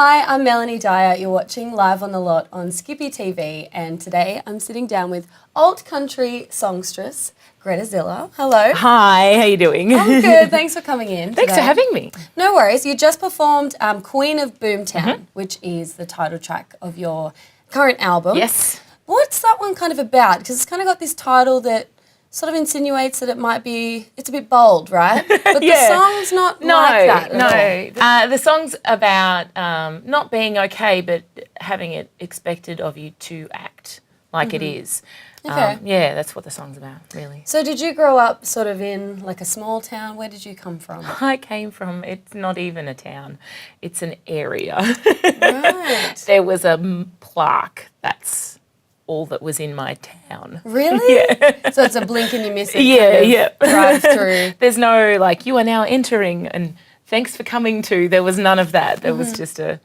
Hi, I'm Melanie Dyer. You're watching Live on the Lot on Skippy TV, and today I'm sitting down with alt country songstress Greta Ziller. Hello. Hi, how you doing? I'm good. Thanks for coming in. Thanks for having me. No worries. You just performed Queen of Boomtown, which is the title track of your current album. Yes. What's that one kind of about? Because it's kind of got this title that sort of insinuates that it's a bit bold, right? But Yeah. the song's not like that at all. The song's about not being okay, but having it expected of you to act like it is. Okay. Yeah, that's what the song's about, really. So did you grow up sort of in like a small town? Where did you come from? I came from, it's not even a town, it's an area. Right. There was a plaque, that's all that was in my town. Really? Yeah. So it's a blink and you miss it Yeah. drive through. There's no like, you are now entering and thanks for coming to. There was none of that. There was just a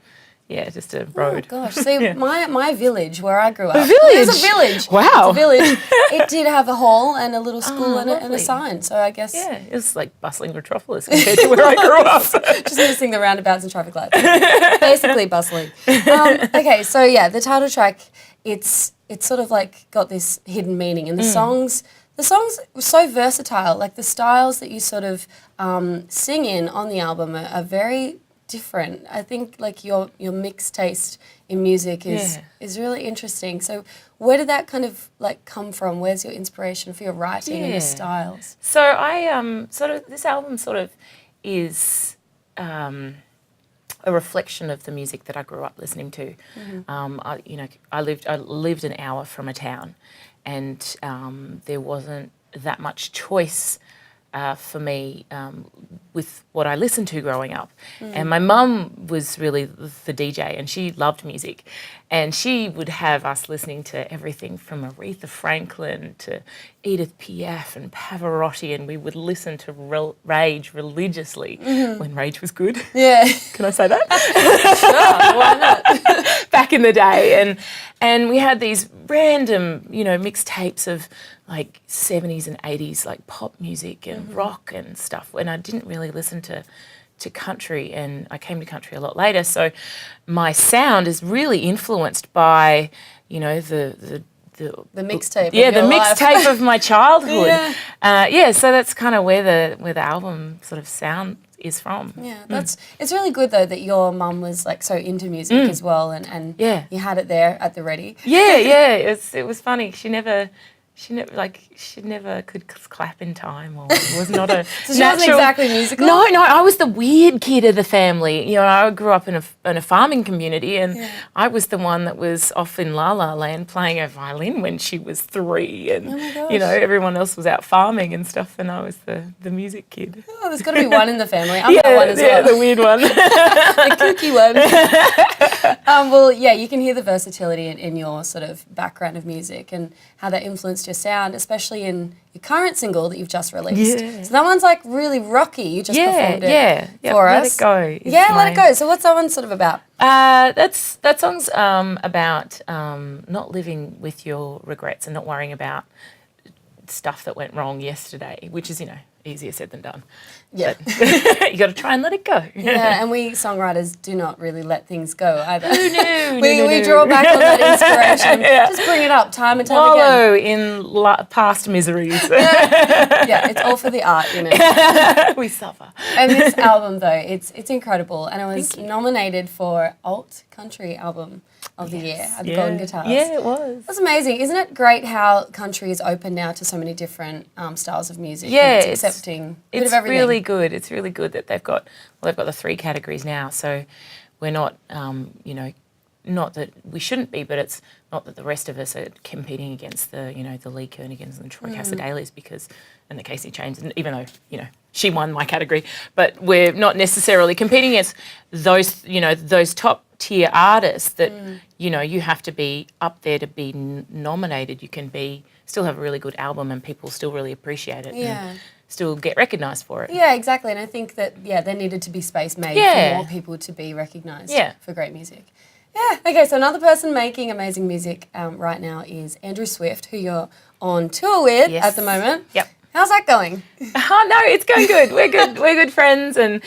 road. Oh gosh. See, my village where I grew up. village? There's a village. Wow. It's a village. It did have a hall and a little school and a lovely. sign. So I guess Yeah, it was like bustling metropolis compared to where I grew up. just missing the roundabouts and traffic lights. Basically bustling. Okay, so yeah, the title track, it's sort of like got this hidden meaning, and the songs were so versatile. Like the styles that you sort of sing in on the album are very different. I think like your mixed taste in music is really interesting. So where did that kind of like come from? Where's your inspiration for your writing and your styles? So I this album sort of is a reflection of the music that I grew up listening to. I lived an hour from a town, and there wasn't that much choice for me with what I listened to growing up. And my mum was really the DJ, and she loved music, and she would have us listening to everything from Aretha Franklin to Edith Piaf and Pavarotti, and we would listen to Rage religiously when Rage was good. Yeah. Can I say that? Sure, why not? Back in the day, and we had these random, mixtapes of like 70s and 80s like pop music and rock and stuff, when I didn't really listen to country, and I came to country a lot later. So my sound is really influenced by, the mixtape. Yeah, of the your life. mixtape of my childhood. Yeah. So that's kind of where the album sort of sound is from. Yeah, it's really good though that your mum was like so into music as well, and you had it there at the ready. Yeah, it was funny. She never could clap in time, or it was not a So she wasn't exactly musical? No, I was the weird kid of the family. I grew up in a farming community, and I was the one that was off in La La Land playing a violin when she was 3, and Oh my gosh. everyone else was out farming and stuff, and I was the music kid. Oh, there's got to be one in the family. I'm that one as well. the weird one. The kooky one. You can hear the versatility in your sort of background of music and how that influenced your sound, especially in your current single that you've just released. Yeah. So that one's like really rocky. You just performed it for Let us. It Go. Let It Go. So what's that one sort of about? That song's about not living with your regrets and not worrying about stuff that went wrong yesterday, which is, easier said than done. Yeah. But you got to try and let it go. Yeah, and we songwriters do not really let things go either. No, we draw back on that inspiration. Just bring it up time and time again. Wallow in past miseries. Yeah, it's all for the art, We suffer. And this album, though, it's incredible, and it was nominated for Alt Country Album of the Year at the Golden Guitars. Yeah, it was. That's amazing. Isn't it great how country is open now to so many different styles of music? Yeah, and it's accepting a bit of everything. Really good. It's really good that they've got the 3 categories now. So we're not, not that we shouldn't be, but it's not that the rest of us are competing against the Lee Kernigans and the Troy Cassadaleys and the Casey Chains, and even though, she won my category, but we're not necessarily competing against those top tier artists that, you have to be up there to be nominated. You can still have a really good album and people still really appreciate it. Yeah. And still get recognised for it. Yeah, exactly. And I think that, there needed to be space made for more people to be recognised for great music. Yeah. Okay, so another person making amazing music right now is Andrew Swift, who you're on tour with at the moment. Yep. How's that going? Oh, no, it's going good. We're good friends, and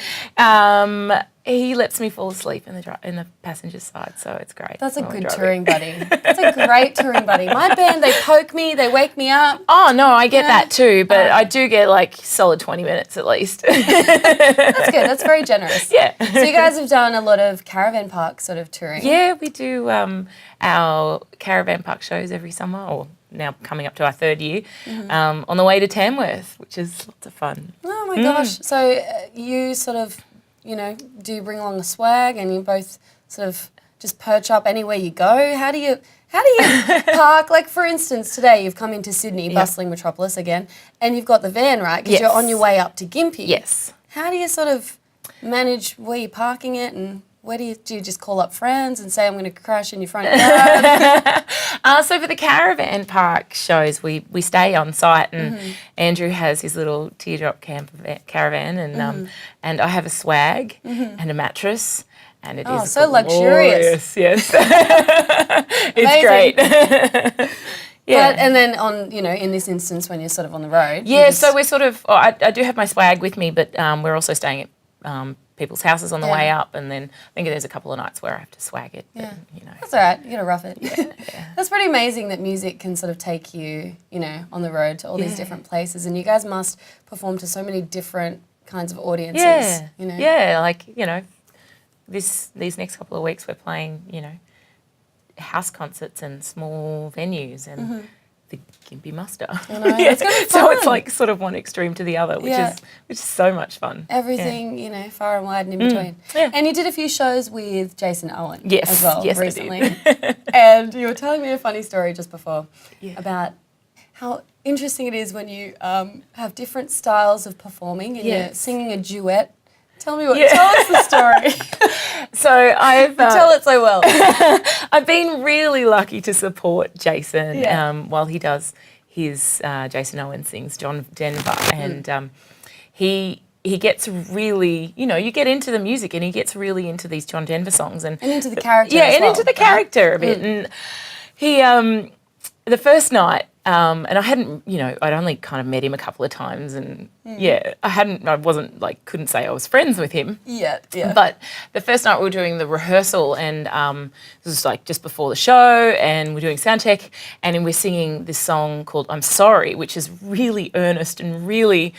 he lets me fall asleep in the passenger side, so it's great. That's a good touring buddy. That's a great touring buddy. My band, they poke me, they wake me up. Oh, no, I get that too, but I do get like solid 20 minutes at least. That's good. That's very generous. Yeah. So you guys have done a lot of caravan park sort of touring. Yeah, we do our caravan park shows every summer, or now coming up to our third year, on the way to Tamworth, which is lots of fun. Oh my gosh. So you sort of, you know, do you bring along a swag and you both sort of just perch up anywhere you go? How do you park? Like, for instance, today you've come into Sydney, bustling metropolis again, and you've got the van, right? Because you're on your way up to Gympie. Yes. How do you sort of manage where you're parking it, and where do you just call up friends and say, I'm going to crash in your front yard? So for the caravan park shows, we stay on site, and Andrew has his little teardrop caravan, and I have a swag and a mattress. And it is so luxurious. Yes. It's great. Yeah. But, and then in this instance, when you're sort of on the road. Yeah, so we're sort of, I do have my swag with me, but we're also staying at people's houses on the way up, and then I think there's a couple of nights where I have to swag it. Yeah. But, that's all right. You got to rough it. Yeah. That's pretty amazing that music can sort of take you, on the road to all these different places, and you guys must perform to so many different kinds of audiences. Yeah. Yeah, like, these next couple of weeks we're playing, house concerts and small venues and the Gympie muster. It's gonna be fun. So it's like sort of one extreme to the other, which is so much fun. Everything, far and wide and in between. Yeah. And you did a few shows with Jason Owen as well recently. I did. And you were telling me a funny story just before about how interesting it is when you have different styles of performing and you're singing a duet. Tell me tell us the story. So I've... you tell it so well. I've been really lucky to support Jason while he does his Jason Owen Sings John Denver. And he gets really, you get into the music and he gets really into these John Denver songs. And into the character into the character a bit. And he, the first night, and I hadn't, I'd only kind of met him a couple of times, and couldn't say I was friends with him. Yeah. But the first night we were doing the rehearsal, and this was like just before the show, and we're doing sound check, and we're singing this song called I'm Sorry, which is really earnest and really,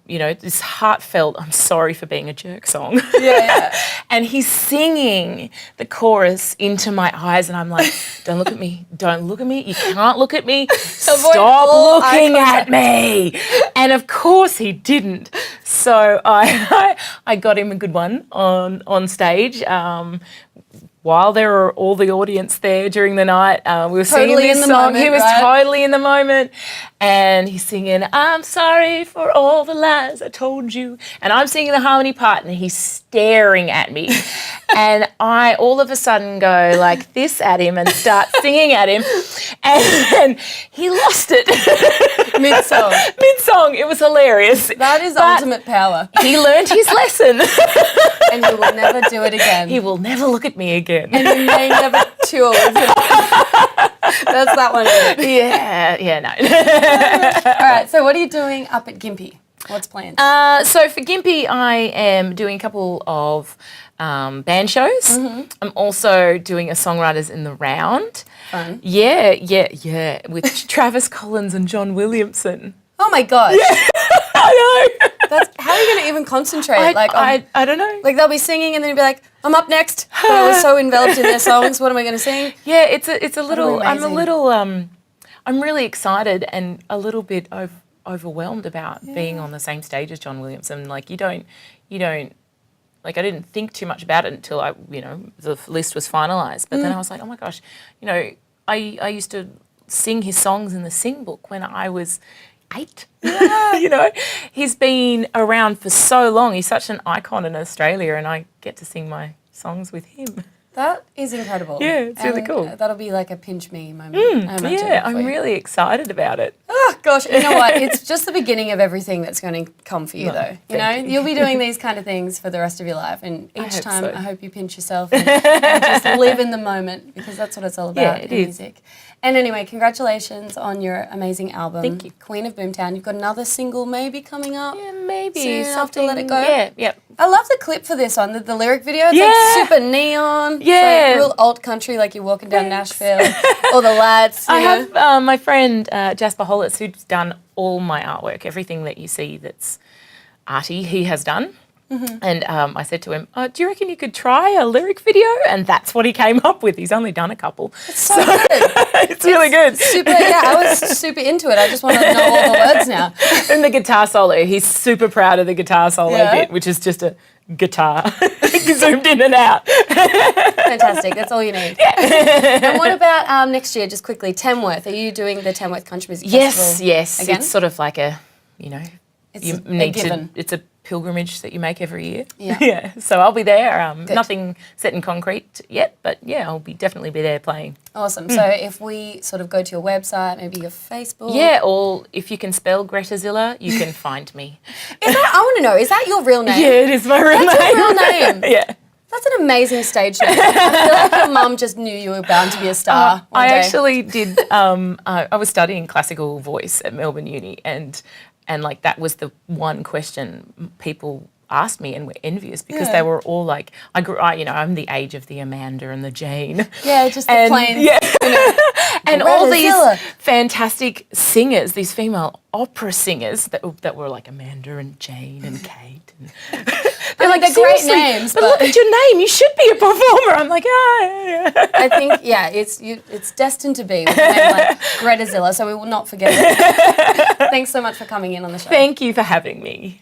this heartfelt, I'm sorry for being a jerk song. Yeah. And he's singing the chorus into my eyes, and I'm like, don't look at me. Don't look at me. You can't look at me. Stop looking at me. And of course he didn't. So I got him a good one on stage. While there were all the audience there during the night, we were singing this song. He was totally in the moment. And he's singing, I'm sorry for all the lies I told you. And I'm singing the harmony part, and he's staring at me. And I all of a sudden go like this at him and start singing at him. And he lost it. Mid-song. Mid-song. It was hilarious. That is ultimate power. He learned his lesson. And he will never do it again. He will never look at me again. And you may never tour with him. That's that one. Yeah, no. All right, so what are you doing up at Gympie? What's planned? So for Gympie, I am doing a couple of band shows. I'm also doing a Songwriters in the Round. Fun. Yeah, with Travis Collins and John Williamson. Oh my gosh. Yeah. I know. How are you going to even concentrate? I don't know. Like they'll be singing and then you'll be like, I'm up next. But I was so enveloped in their songs. What am I going to sing? Yeah, it's a little. I'm really excited and a little bit overwhelmed about being on the same stage as John Williamson. Like you don't. Like I didn't think too much about it until the list was finalised. But then I was like, oh my gosh, I used to sing his songs in the sing book when I was 8. Yeah. He's been around for so long. He's such an icon in Australia, and I get to sing my songs with him. That is incredible. Yeah, it's really cool. That'll be like a pinch me moment. I'm really excited about it. Oh gosh, you know what? It's just the beginning of everything that's going to come for you, though. You'll be doing these kind of things for the rest of your life, and each time I hope you pinch yourself and just live in the moment, because that's what it's all about in music. And anyway, congratulations on your amazing album. Thank you. Queen of Boomtown. You've got another single maybe coming up. Yeah, maybe soon something. after Let It Go. Yeah. I love the clip for this one, the lyric video. It's like super neon. Yeah. It's like real alt country, like you're walking down Nashville. All the lads. I have my friend Jasper Hollis, who's done all my artwork, everything that you see that's arty, he has done. Mm-hmm. And I said to him, do you reckon you could try a lyric video? And that's what he came up with. He's only done a couple. It's so good. It's really good. Super, yeah, I was super into it. I just want to know all the words now. And the guitar solo, he's super proud of the guitar solo bit, which is just a guitar zoomed in and out. Fantastic. That's all you need. Yeah. And what about next year, just quickly, Tamworth? Are you doing the Tamworth Country Music Festival? Yes. Again? It's sort of like It's a given. It's a pilgrimage that you make every year. Yeah. Yeah. So I'll be there. Nothing set in concrete yet, but yeah, I'll definitely be there playing. Awesome. So if we sort of go to your website, maybe your Facebook. Yeah, or if you can spell Greta Ziller, you can find me. I want to know, is that your real name? Yeah, it is my real name. That's your real name? Yeah. That's an amazing stage name. I feel like your mum just knew you were bound to be a star one I day. actually did, I was studying classical voice at Melbourne Uni and like that was the one question people asked me and were envious because they were all like, I'm the age of the Amanda and the Jane. Yeah, just the plain. Yeah. And all these Ziller. fantastic singers, these female opera singers that were like Amanda and Jane and Kate. And they're like, they're great names. But look at your name, you should be a performer. I'm like, yeah. I think, it's destined to be with a name like Greta Ziller, so we will not forget it. Thanks so much for coming in on the show. Thank you for having me.